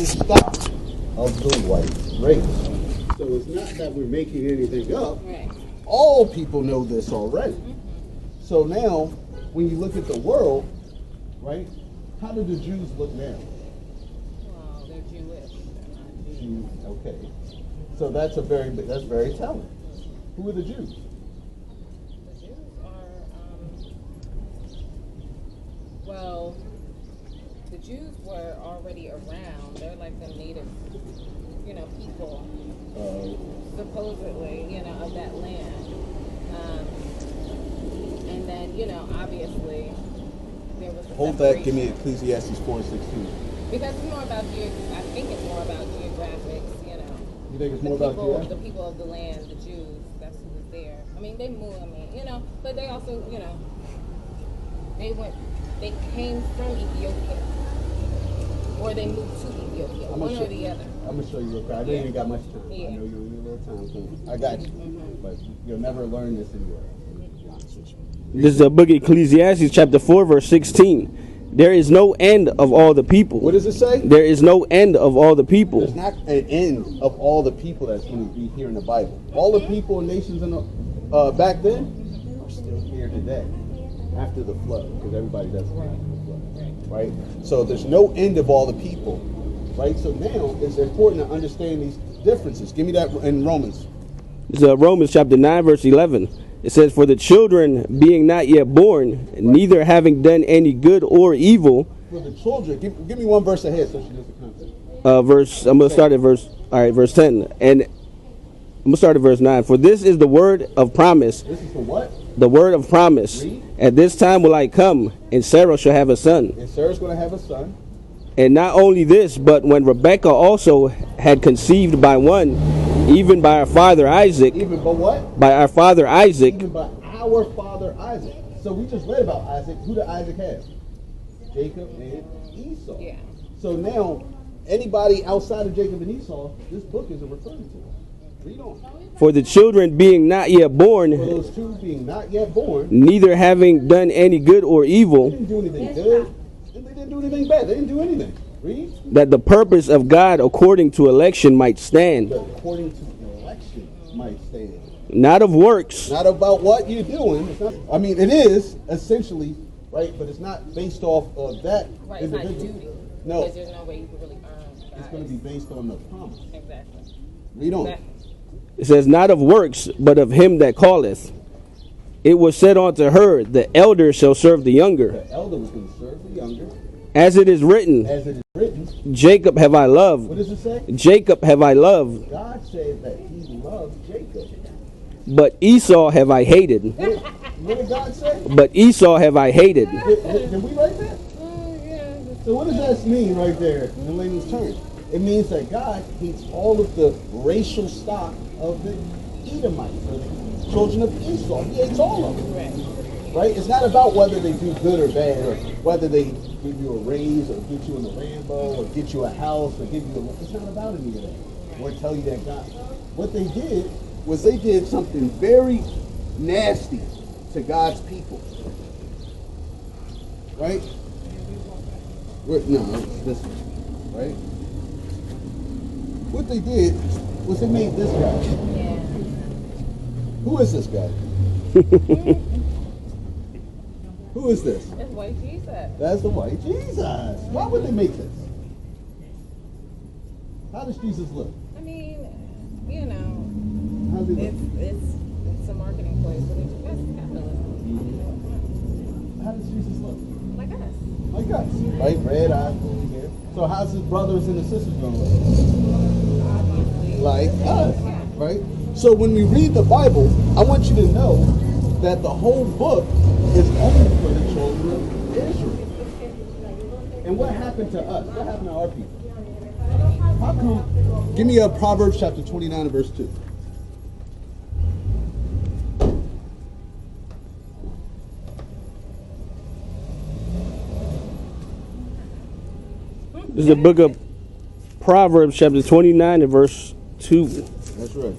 racial stock of the white race. So it's not that we're making anything up. Right. All people know this already. So now, when you look at the world, right, how do the Jews look now? Well, they're Jewish. They're not Jews. Okay. So that's very telling. Who are the Jews? The Jews are, well, the Jews were already around. They're like the native, people, supposedly, of that land. And then, obviously, there was. Hold that. Give me Ecclesiastes 4:16. Because it's more about I think it's more about geographics. You think it's more about geographics? The people of the land, the Jews. That's who was there. I mean, they moved. But they also, they came from Ethiopia, or they moved to Ethiopia, one or the other. I'm gonna show you real quick. I know you ain't got much time. Yeah. I know you only need a little time. I got you, but you'll never learn this anywhere. This is the book of Ecclesiastes, chapter 4, verse 16. There is no end of all the people. What does it say? There is no end of all the people. There's not an end of all the people that's going to be here in the Bible. All the people and nations in the, back then are still here today after the flood, because everybody doesn't after the flood, right? So there's no end of all the people, right? So now it's important to understand these differences. Give me that in Romans. This is Romans chapter 9, verse 11. It says, for the children being not yet born, neither having done any good or evil. For the children, give me one verse ahead so she knows the context. I'm going to start at verse 10. And I'm going to start at verse 9. For this is the word of promise. This is the what? The word of promise. Read. At this time will I come, and Sarah shall have a son. And Sarah's going to have a son. And not only this, but when Rebekah also had conceived by one, even by our father Isaac. Even by what? By our father Isaac. Even by our father Isaac. So we just read about Isaac. Who did Isaac have? Jacob and Esau. Yeah. So now, anybody outside of Jacob and Esau, this book isn't referring to. Read on. For the children being not yet born. For those two being not yet born. Neither having done any good or evil. They didn't do anything good. And they didn't do anything bad. They didn't do anything. Read. That the purpose of God according to election might stand. According to election might stand. Not of works. Not about what you're doing. It's not, I mean, it is essentially, right? But it's not based off of that Right, it's not duty. No. Because there's no way you can really earn. It's going to be based on the promise. Exactly. Read on. Exactly. It says, not of works, but of him that calleth. It was said unto her, the elder shall serve the younger. The elder was going to serve the younger. As it is written. As it is written. Jacob have I loved. What does it say? Jacob have I loved. God said that he loved Jacob. But Esau have I hated. What did God say? But Esau have I hated. Did we write that? Yeah. So what does that mean right there in the layman's terms? It means that God hates all of the racial stock of the Edomites, or the children of Esau. He hates all of them. Right? It's not about whether they do good or bad, or whether they give you a raise, or get you in a Lambo, or get you a house, or give you a... It's not about any of that. Or tell you that God... What they did was they did something very nasty to God's people. Right? No, it's this one. Right? What they did was they made this guy. Yeah. Who is this guy? Who is this? That's white Jesus. That's the white Jesus. Why would they make this? How does Jesus look? I mean, How does he look? it's a marketing place, but that's capitalism. How does Jesus look? Like us. Like us, right? Red eyes, blue hair. So how's his brothers and his sisters going to look? Obviously. Like us, right? So when we read the Bible, I want you to know that the whole book is only for the children of Israel. And what happened to us? What happened to our people? How come? Give me a Proverbs chapter 29 and verse 2. This is the book of Proverbs chapter 29 and verse 2. That's right.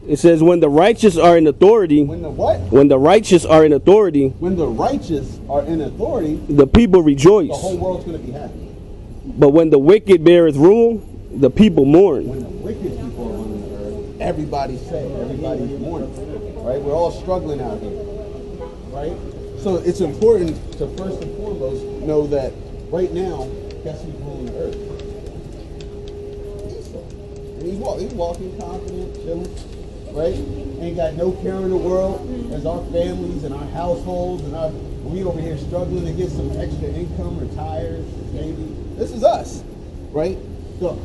It says, when the righteous are in authority. When the what? When the righteous are in authority. When the righteous are in authority. The people rejoice. The whole world's going to be happy. But when the wicked beareth rule, the people mourn. When the wicked people are running the earth, everybody's sad, everybody's mourning, right? We're all struggling out here, right? So it's important to first and foremost know that right now, guess who's ruling the earth? Esau. And he's walking confident, chilling, right? Ain't got no care in the world as our families and our households and we over here struggling to get some extra income, retired, maybe. This is us, right? The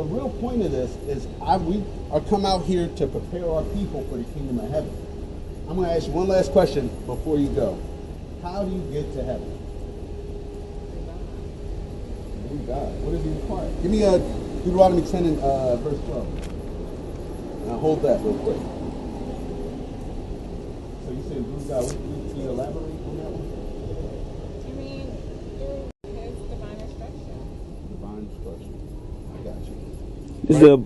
real point of this is we are come out here to prepare our people for the kingdom of heaven. I'm going to ask you one last question before you go. How do you get to heaven? Through God. What does he require? Give me Deuteronomy 10 and verse 12. Now hold that real quick. So you say through God. Can you elaborate on that one? I mean, through his divine instruction. Divine instruction. I got you. This is the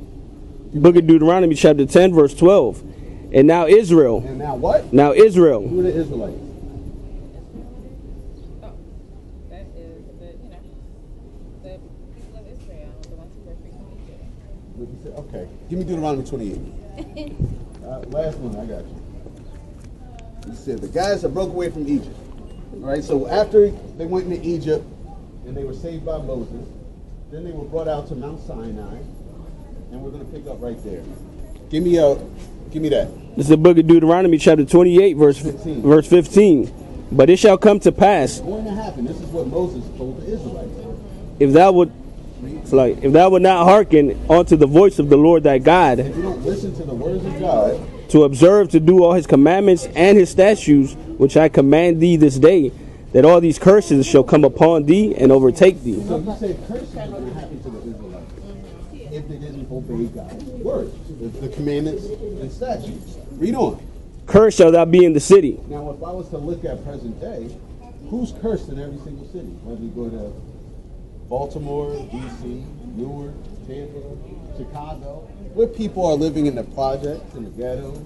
book of Deuteronomy, chapter 10, verse 12. And now Israel. And now what? Now Israel. Who are the Israelites? Oh, that is the people of Israel, the ones who were free from Egypt. What you say? Okay. Give me Deuteronomy 28. Last one, I got you. You said the guys that broke away from Egypt. All right, so after they went into Egypt and they were saved by Moses, then they were brought out to Mount Sinai, and we're going to pick up right there. Give me that. This is the book of Deuteronomy, chapter 28, verse 15. But it shall come to pass. It's going to happen. This is what Moses told the Israelites. If thou would not hearken unto the voice of the Lord thy God, If you don't listen to the words of God, to observe to do all his commandments and his statutes, which I command thee this day, that all these curses shall come upon thee and overtake thee. so you say curses are going to happen to the Israelites if they didn't obey God's words, the commandments and statutes. Read on. Cursed shall thou be in the city. Now, if I was to look at present day, who's cursed in every single city? Whether you go to Baltimore, D.C., Newark, Tampa, Chicago, where people are living in the projects, in the ghettos.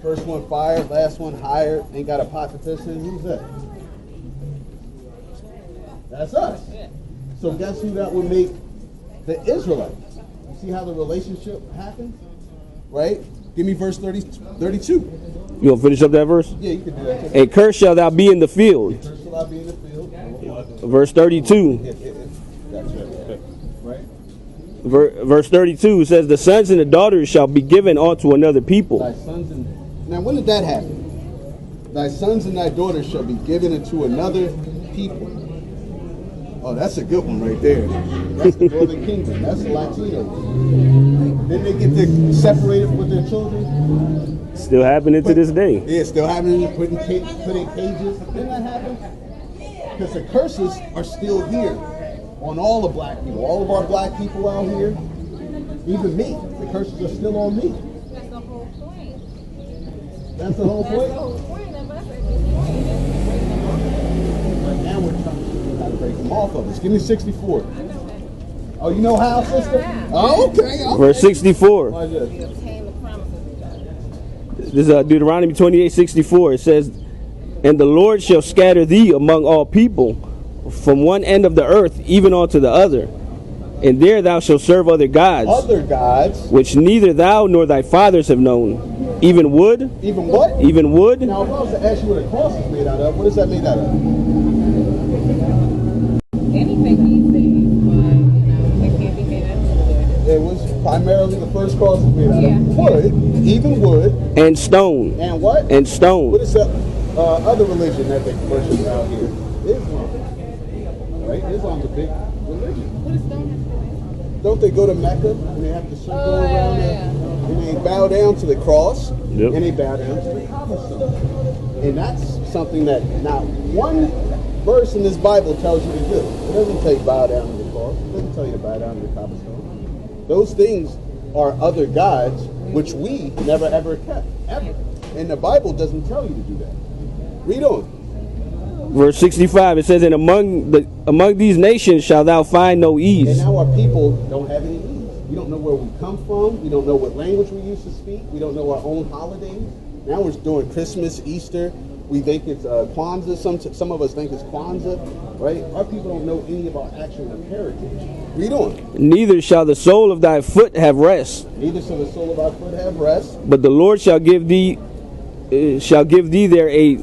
First one fired, last one hired, ain't got a pot to piss in. Who's that? That's us. So guess who that would make the Israelites? You see how the relationship happens? Right? Give me verse 32. You want to finish up that verse? Yeah, you can do that. And cursed shall thou be in the field. Cursed shall I be in the field. Verse 32. Gotcha. Right? Verse 32 says, the sons and the daughters shall be given unto another people. Thy sons and now when did that happen? Thy sons and thy daughters shall be given unto another people. Oh, that's a good one right there. That's the Northern Kingdom. That's the Latinos. Then they get to separate it with their children. Still happening to this day. Yeah, still happening. Put in cages. Didn't that happen? Because the curses are still here on all the black people. All of our black people out here, even me. The curses are still on me. That's the whole point. That's the whole That's point. the whole point of us. Right now we're trying to figure out how to break them off of us. Give me 64. Oh, you know how, sister? Oh, okay. Verse 64. Why is this? We obtain the promises of God. This is Deuteronomy 28:64. It says, and the Lord shall scatter thee among all people, from one end of the earth even unto the other. And there thou shalt serve other gods, which neither thou nor thy fathers have known. Even wood. Even what? Even wood. Now, if I was to ask you what a cross is made out of, what is that made out of? Anything these days, but it can't be made out of wood. It was primarily the first cross was made out Yeah. of wood, even wood, And stone. and what? And stone. What is the other religion that they worship out here? Islam. Right? Islam's a big religion. What does stone have to do with? Don't they go to Mecca and they have to circle Oh, around yeah. and they bow down to the cross Yep. and they bow down to the Kaaba stone? And that's something that not one verse in this Bible tells you to do. It doesn't tell you bow down to the cross. It doesn't tell you to bow down to the Kaaba stone. Those things are other gods which we never ever kept, ever. And the Bible doesn't tell you to do that. Read on. Verse 65. It says, and among these nations shalt thou find no And ease. now our people don't have any ease. We don't know where we come from. We don't know what language we used to speak. We don't know our own holidays. Now we're doing Christmas, Easter, We think it's Kwanzaa. Some of us think it's Kwanzaa, right? Our people don't know any of our actual heritage. Read on. Neither shall the sole of thy foot have rest, Neither shall the sole of our foot have rest. but the Lord shall give thee there a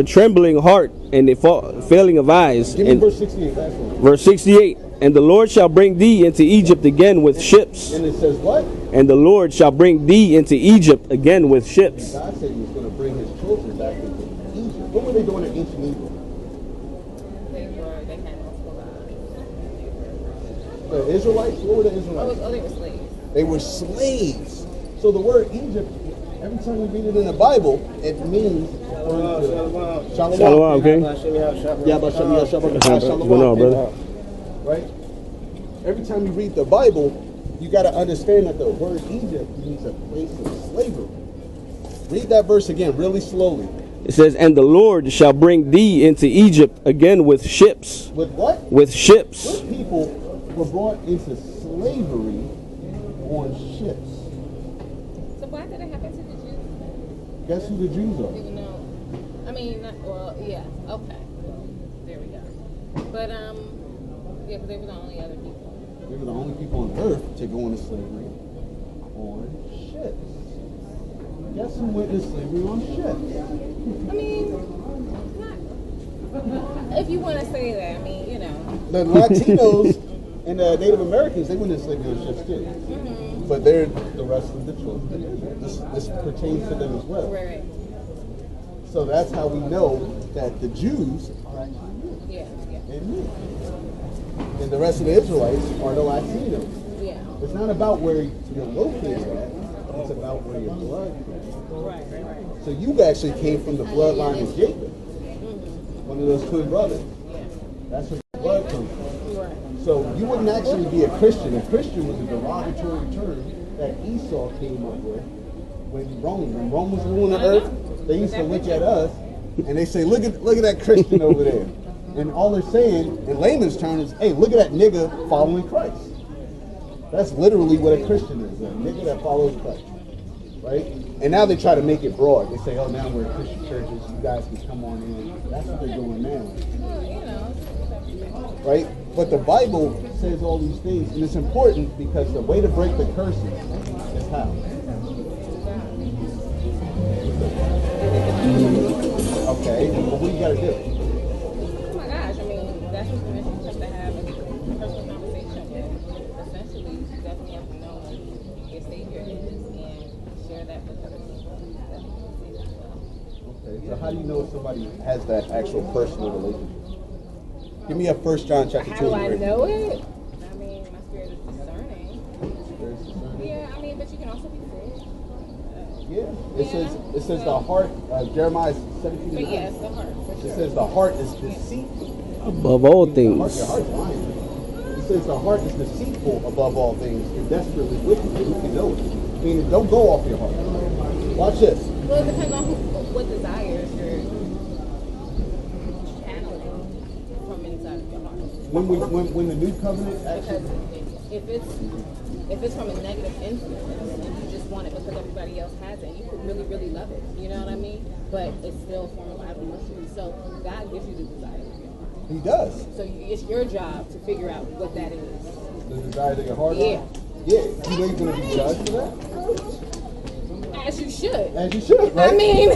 trembling heart and a failing of eyes. Give me And verse 68. Last one. verse 68. And the Lord shall bring thee into Egypt again with ships. And it says what? And the Lord shall bring thee into Egypt again with ships. God said He was going to bring His children back into Egypt. What were they doing in ancient Egypt? They had multiple gods. The Israelites? What were the Israelites? Oh, they were slaves. They were slaves. So the word Egypt, every time you read it in the Bible, it means Shalom. Shalom, okay? Yeah, but Shalom. Going on, brother? Right? Every time you read the Bible, you got to understand that the word Egypt means a place of slavery. Read that verse again, really slowly. It says, and the Lord shall bring thee into Egypt again with ships. With what? With ships. What people were brought into slavery on ships? So why did it happen to the Jews? Guess who the Jews are? Even though, I mean, well, yeah, okay. There we go. But, yeah, because they were the only other people. They were the only people on earth to go into slavery on ships. Guess who went into slavery on ships? I mean, not, if you want to say that, I mean, you know. The Latinos and the Native Americans, they went into slavery on ships too. Mm-hmm. But they're the rest of the children of Israel. This pertains to them as well. Right. So that's how we know that the Jews are actually Yeah, yeah. and you. And the rest of the Israelites are the Latinos. Yeah. It's not about where you're located at, it's about where your blood came from. Right. So you actually came from the bloodline of Jacob, one of those twin brothers. That's where your blood comes from. Right. So you wouldn't actually be a Christian. A Christian was a derogatory term that Esau came up with when Rome was ruling the earth. They used to look at us and they say, look at that Christian over there. And all they're saying, in layman's terms, is, hey, look at that nigga following Christ. That's literally what a Christian is, a nigga that follows Christ. Right? And now they try to make it broad. They say, oh, now we're Christian churches. You guys can come on in. That's what they're doing now. Well, you know. Right? But the Bible says all these things. And it's important because the way to break the curses is how? Okay. Well, what do you got to do? Oh my gosh, I mean, that's what you have to have a personal conversation with. Essentially, you definitely have to know who your Savior is and share that with other people. Okay, so how do you know if somebody has that actual personal relationship? Give me a 1 John chapter 2. How do I know it? I mean, my spirit is discerning. Spirit's discerning? Yeah, I mean, but you can also be fooled. Yeah. It says the heart, Jeremiah 17. But yes, the heart, for It sure. says the heart is deceitful. Above all Your things. heart's lying. It says the heart is deceitful above all things and desperately wicked. Who can know it? I mean, don't go off your heart. Watch this. Well, it depends on what desires you're channeling from inside of your heart. When the new covenant Because actually, if it's from a negative influence and you just want it because everybody else has it, you could really, really love it. You know what I mean? But it's still a form of idolatry. So God gives you the desire of your heart. He does. So it's your job to figure out what that is. The desire of your heart. Yeah. Yeah. You know you're going to be judged for that? As you should. As you should, right? I mean,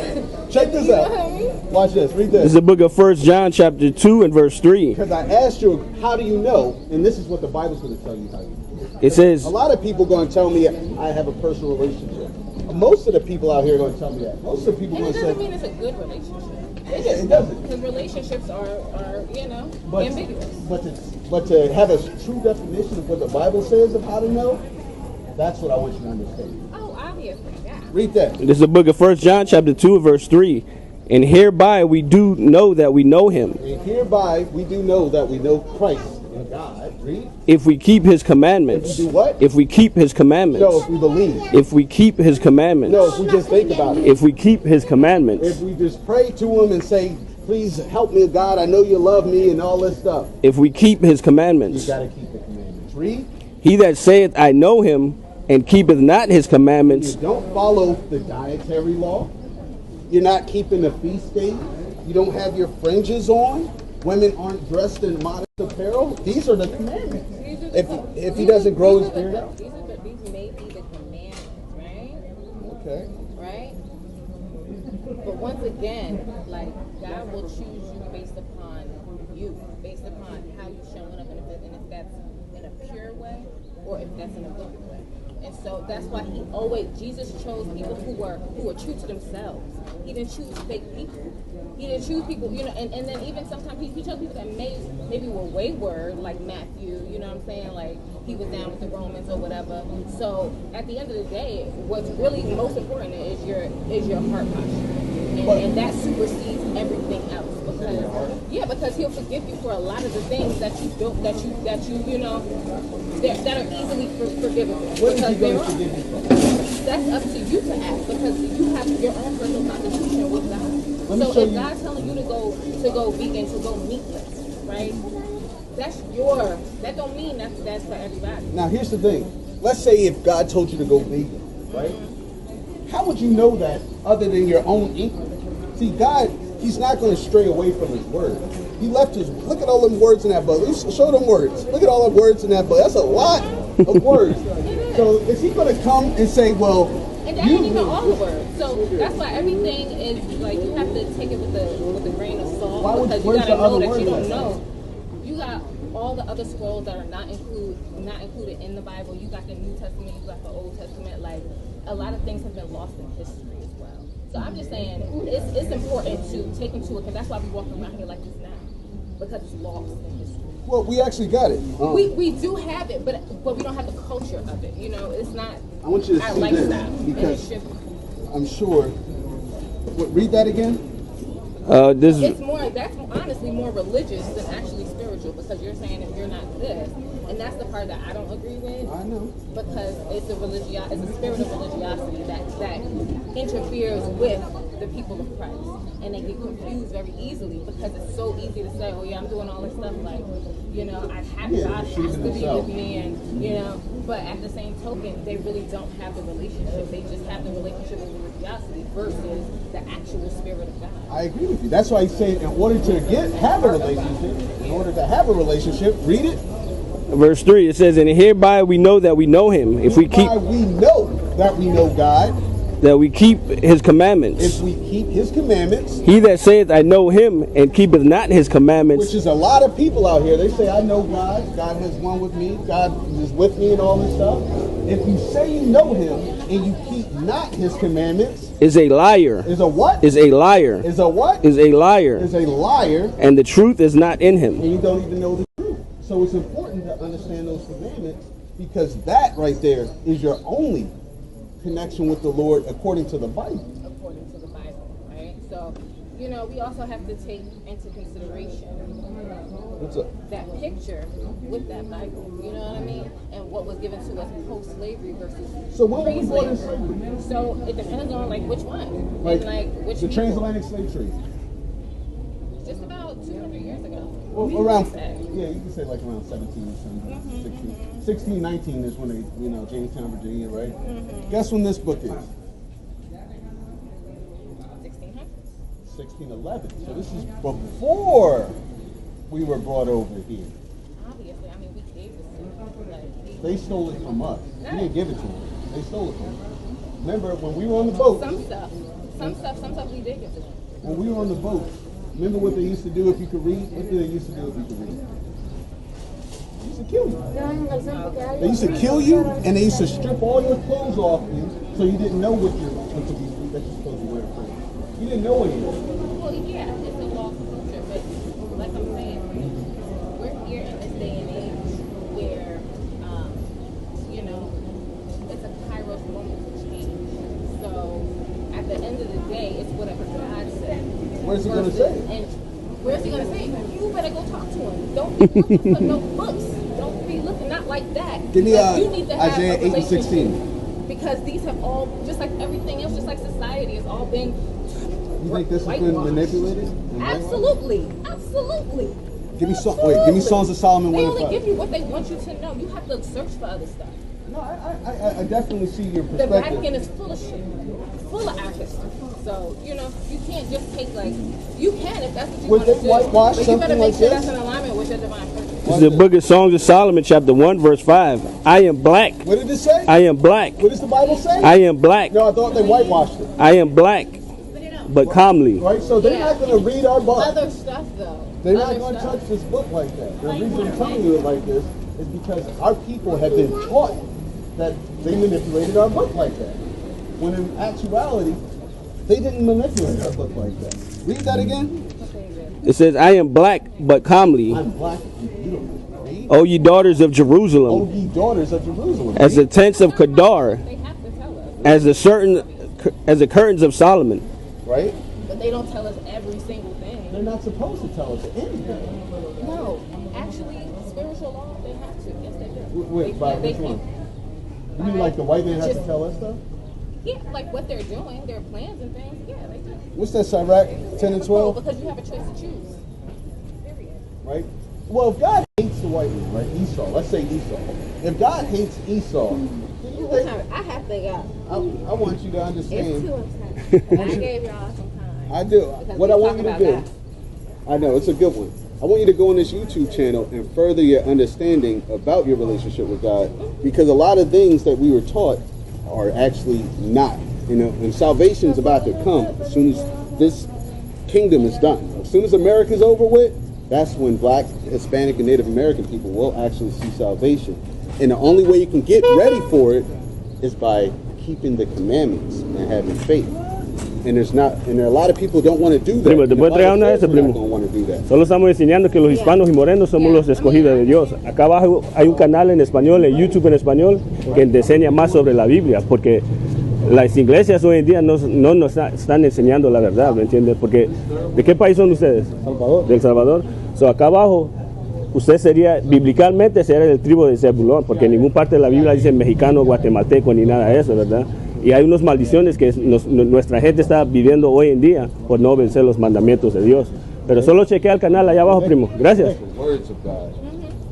Check this you know out. what I mean? Watch this. Read This is this. the book of 1 John chapter 2 and verse 3. Because I asked you, how do you know? And this is what the Bible's going to tell you how you know. It says, A lot of people going to tell me I have a personal relationship. Most of the people out here are going to tell me that. Most of the people And going it to doesn't say, mean it's a good relationship. yeah, it doesn't. Because relationships are ambiguous. But to have a true definition of what the Bible says of how to know, that's what I want you to understand. Oh, obviously, yeah. Read that. this is the book of 1 John chapter 2 and verse 3. And hereby we do know that we know him, And hereby we do know that we know Christ and God. Read. if we keep his commandments. If we do what? If we keep his commandments. No, if we believe. If we keep his commandments. No, if we just think about it. If we keep his commandments. If we just pray to him and say, please help me, God, I know you love me and all this stuff. If we keep his You commandments. got to keep the commandments. Read. He that saith, I know him, and keepeth not his You commandments, don't follow the dietary law. You're not keeping the feast days. You don't have your fringes on. Women aren't dressed in modest apparel. These are the commandments. If he doesn't grow his beard out. These may be the commandments, right? Okay. Right? But once again, like, God will choose you based upon you, based upon how you're showing up, and if that's in a pure way or if that's in a wicked way. And so that's why Jesus chose people who were true to themselves. He didn't choose fake people. He didn't choose people, and then even sometimes he chose people that maybe were wayward, like Matthew, you know what I'm saying? Like, he was down with the Romans or whatever. So at the end of the day, what's really most important is your heart posture. And that supersedes everything else. Because he'll forgive you for a lot of the things that you don't, that are easily forgivable. What is he going to forgive you for? That's up to you to ask, because you have your own personal constitution with God. So if God's telling you to go vegan, to go meatless, right? That don't mean that's for everybody. Now here's the thing. Let's say if God told you to go vegan, right? How would you know that other than your own inkling? See, God, he's not going to stray away from his word. He left his, look at all them words in that book. Show them words. Look at all the words in that book. That's a lot of words. So is he going to come and say, well, and that ain't even all the words. So that's why everything is like, you have to take it with a grain of salt. Because you gotta know that you don't know. You got all the other scrolls that are not included in the Bible. You got the New Testament, you got the Old Testament. Like, a lot of things have been lost in history as well. So I'm just saying, it's important to take into account. That's why we walk around here like this now, because it's lost in history. Well, we actually got it. We do have it, but we don't have the culture of it. It's not. I want you to see lifestyle, this, because I'm sure. Read that again. It's more. That's honestly more religious than actually spiritual, because you're saying if you're not this, and that's the part that I don't agree with. I know. Because it's a spirit of religiosity that interferes with the people of Christ, and they get confused very easily, because it's so easy to say, oh yeah, I'm doing all this stuff, like, God has to be with me, and but at the same token, they really don't have the relationship. They just have the relationship of religiosity versus the actual spirit of God. I agree with you. That's why he's saying, in order to have a relationship, read it. Verse 3, it says, and hereby we know that we know him. If we keep, we know that we know God. That we keep his commandments. If we keep his commandments. He that saith, I know him, and keepeth not his commandments. Which is a lot of people out here. They say, I know God. God has one with me. God is with me and all this stuff. If you say you know him, and you keep not his commandments. Is a liar. Is a what? Is a liar. Is a what? Is a liar. Is a liar. And the truth is not in him. And you don't even know the truth. So it's important to understand those commandments, because that right there is your only connection with the Lord according to the Bible. According to the Bible, right? So, we also have to take into consideration that picture with that Bible. You know what I mean? And what was given to us post-slavery versus pre-slavery. So it depends on which one. Which the transatlantic slave trade. Just about 200 years ago. Well, around, you can say around 17 or something. 16, 19 is when they, Jamestown, Virginia, right? Guess when this book is? 1611. So this is before we were brought over here. Obviously, we gave it to them. They stole it from us. We didn't give it to them. They stole it from us. Remember when we were on the boat? Some stuff we did give to them. When we were on the boat, remember what they used to do if you could read? What did they used to do if you could read? They used to kill you. They used to kill you, and they used to strip all your clothes off you, so you didn't know what you're supposed to wear. You didn't know anything. Well, yeah, it's a lost culture, but like I'm saying, we're here in this day and age where, it's a Kairos moment for change. So at the end of the day, it's whatever God says. Where's he going to say? And where's he going to say? You better go talk to him. Don't be looking for no books. Don't be looking, not like that. Give me you need to have Isaiah 8 and 16. Because these have all, just like everything else, just like society, has all been. You think this has been manipulated? Absolutely. Give me Songs of Solomon 1 and 5. They only give you what they want you to know. You have to search for other stuff. No, I definitely see your perspective. The Vatican is full of shit. Full of our history. So, you know, you can't just take like, you can if that's what you Would want to they do. whitewash But you better something make like sure this? that's in alignment with your divine purpose. This is the book of Songs of Solomon, chapter 1, verse 5. I am black. What did it say? I am black. What does the Bible say? I am black. No, I thought they whitewashed it. I am black, but calmly. Right? So they're not going to read our book. Other stuff, though. They're not Other going to stuff. touch this book like that. The reason I'm telling you it like this is because our people have been taught that they manipulated our book like that. When in actuality, they didn't manipulate our book like that. Read that again. It says, I am black, but calmly. I'm black. You don't read. O ye daughters of O Jerusalem, ye daughters of Jerusalem. as the tents of Kedar, They have to tell us. as the curtains of Solomon. Right? But they don't tell us every single thing. They're not supposed to tell us anything. No. Actually, spiritual law, they have to. Yes, they do. Wait, by they which one? You mean like the white man has to tell us stuff? Yeah, like what they're doing, their plans and things. Yeah, they do. What's that, Sirach 10 and 12? Because you have a choice to choose. Period. Right? Well, if God hates the white man, right? Esau, let's say Esau. If God hates Esau, then you think, I have to go. I want you to It's understand. too intense. I gave y'all some time. I do. Because What we I want talk you to about do, God. I know, it's a good one. I want you to go on this YouTube channel and further your understanding about your relationship with God, because a lot of things that we were taught are actually not. You know, and salvation is about to come as soon as this kingdom is done. As soon as America's over with, that's when Black, Hispanic, and Native American people will actually see salvation. And the only way you can get ready for it is by keeping the commandments and having faith. And there are a lot of people who don't want to do that. Primo, ¿te puedo traer una de esas, primo? Don't want to do that. Solo estamos enseñando que los hispanos y morenos somos los escogidos de Dios. Acá abajo hay un canal en español, en YouTube en español, que te enseña más sobre la Biblia, porque las iglesias hoy en día no nos están enseñando la verdad, ¿me entiendes? Porque, ¿de qué país son ustedes? Salvador. Del Salvador. So, acá abajo, usted sería, bíblicamente, sería del tribu de Zebulón, porque en ninguna parte de la Biblia dice mexicano, guatemalteco, ni nada de eso, ¿verdad? Y hay unas maldiciones que nuestra gente está viviendo hoy en día por no obedecer los mandamientos de Dios. Pero solo chequea el canal allá abajo, primo. Gracias. The words of God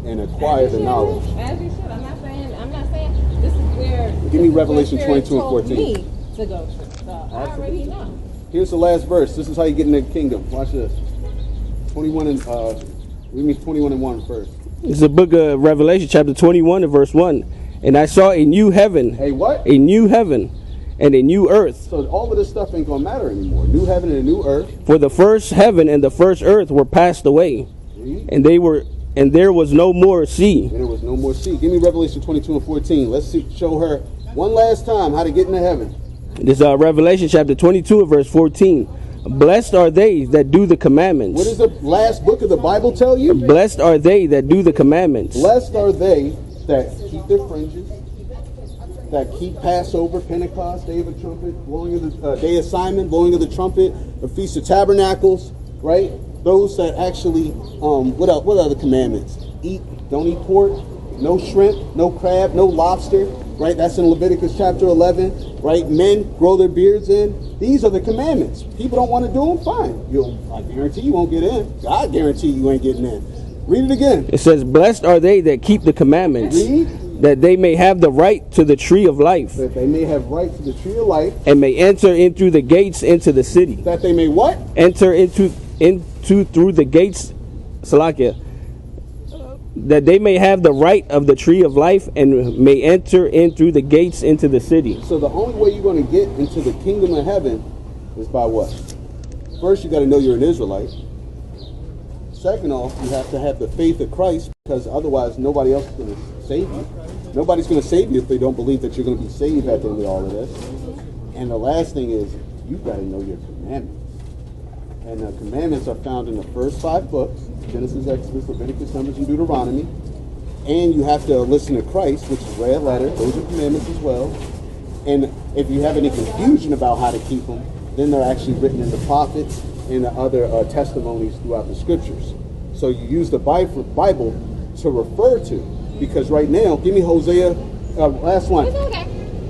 and acquire the knowledge. As you should. I'm not saying this is where. Give me Revelation Spirit 22 and told 14. Me to go to. So I already know. Here's the last verse. This is how you get in the kingdom. Watch this. 21 and we mean 21 and 1 first. This is the book of Revelation, chapter 21 and verse 1. And I saw a new heaven. Hey, what? A new heaven and a new earth. So all of this stuff ain't gonna matter anymore. New heaven and a new earth. For the first heaven and the first earth were passed away, and there was no more sea. And there was no more sea. Give me Revelation 22 and 14. Let's show her one last time how to get into heaven. This is Revelation chapter 22 and verse 14. Blessed are they that do the commandments. What does the last book of the Bible tell you? Blessed are they that do the commandments. Blessed are they that keep their fringes, that keep Passover, Pentecost, Day of the Trumpet, blowing of the Day of Simon, blowing of the trumpet, the Feast of Tabernacles, right? Those that actually, what are the commandments? Don't eat pork, no shrimp, no crab, no lobster, right? That's in Leviticus chapter 11, right? Men grow their beards in. These are the commandments. People don't want to do them, fine. I guarantee you won't get in. God guarantee you ain't getting in. Read it again. It says, blessed are they that keep the commandments, that they may have the right to the tree of life, That they may have right to the tree of life. and may enter in through the gates into the city. That they may what? Enter into through the gates, Salakia, that they may have the right of the tree of life and may enter in through the gates into the city. So the only way you're going to get into the kingdom of heaven is by what? First, you got to know you're an Israelite. Second off, you have to have the faith of Christ, because otherwise nobody else is going to save you. Nobody's going to save you if they don't believe that you're going to be saved at the end of all of this. And the last thing is, you've got to know your commandments. And the commandments are found in the first 5 books, Genesis, Exodus, Leviticus, Numbers, and Deuteronomy. And you have to listen to Christ, which is red letter. Those are commandments as well. And if you have any confusion about how to keep them, then they're actually written in the prophets and the other testimonies throughout the scriptures. So you use the Bible to refer to, because right now, give me Hosea, last one. It's okay.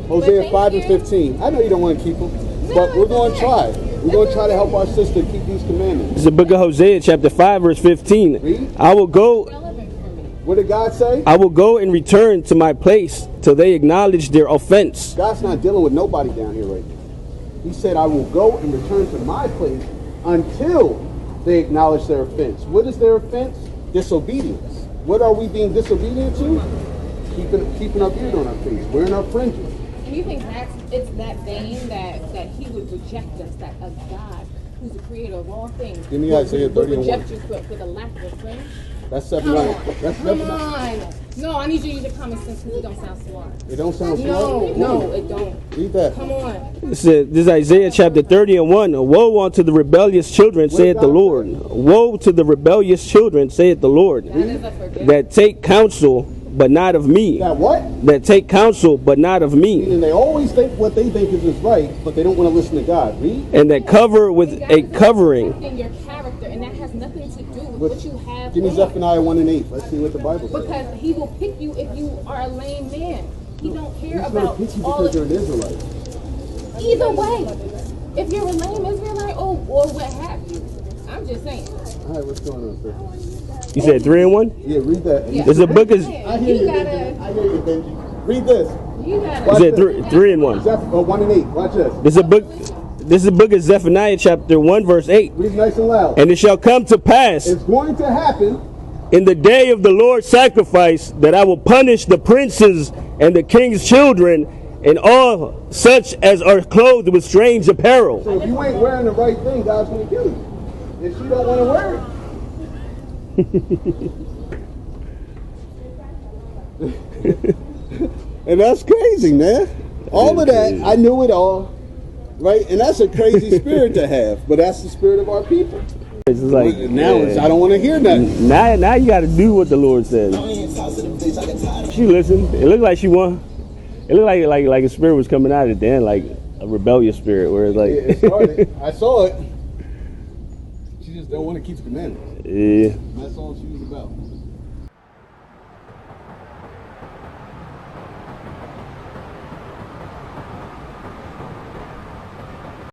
Hosea 5 and 15. I know you don't want to keep them, but we're going to try. We're going to try to help our sister keep these commandments. This is the book of Hosea, chapter 5, verse 15. Read. I will go What did God say? I will go and return to my place till they acknowledge their offense. God's not dealing with nobody down here right now. He said, I will go and return to my place until they acknowledge their offense. What is their offense? Disobedience. What are we being disobedient to? Keeping our beard on our face, wearing our fringes. And you think it's that vain that he would reject us, that a God who's the creator of all things Give me Isaiah 30 and 1. reject you for the lack of a friend? That's Come Zephaniah. on. That's Come Zephaniah. on. No, I need you to use your common sense because it don't sound smart. It don't sound No, smart? no, it don't. Read that. Come on. This is Isaiah chapter 30 and 1. Woe unto the rebellious children, saith the Lord. Woe to the rebellious children, saith the Lord, That is a forgiveness. that take counsel, but not of me. That what? That take counsel, but not of me. And they always think what they think is right, but they don't want to listen to God. Read. And that cover with a covering. Your character, and that has nothing to do with what you have. Give me on. Zephaniah 1 and 8. Let's see what the Bible says. Because he will pick you if you are a lame man. He don't care He's going about to pick you all because you're of an Israelite. Either way, if you're a lame Israelite or what have you, I'm just saying. All right, what's going on, sir? You said 3 and 1? Yeah, read that. Yeah. There's a book is. I hear you, Benji. I hear you, Benji. Read this. You You gotta. said 3 and 1. 1 and 8. Watch this. This is a book of Zephaniah chapter 1 verse 8. Read nice and loud. And it shall come to pass It's going to happen. in the day of the Lord's sacrifice that I will punish the princes and the king's children and all such as are clothed with strange apparel. So if you ain't wearing the right thing, God's going to kill you. If you don't want to wear it. And that's crazy, man. All of that, I knew it all. Right? And that's a crazy spirit to have. But that's the spirit of our people. It's like Now it's, I don't want to hear nothing. now you got to do what the Lord says. She listened. It looked like she won. It looked like a spirit was coming out at the end, like a rebellious spirit, where it's like. Yeah, it started. I saw it. She just don't want to keep the commandments. Yeah. That's all she was about.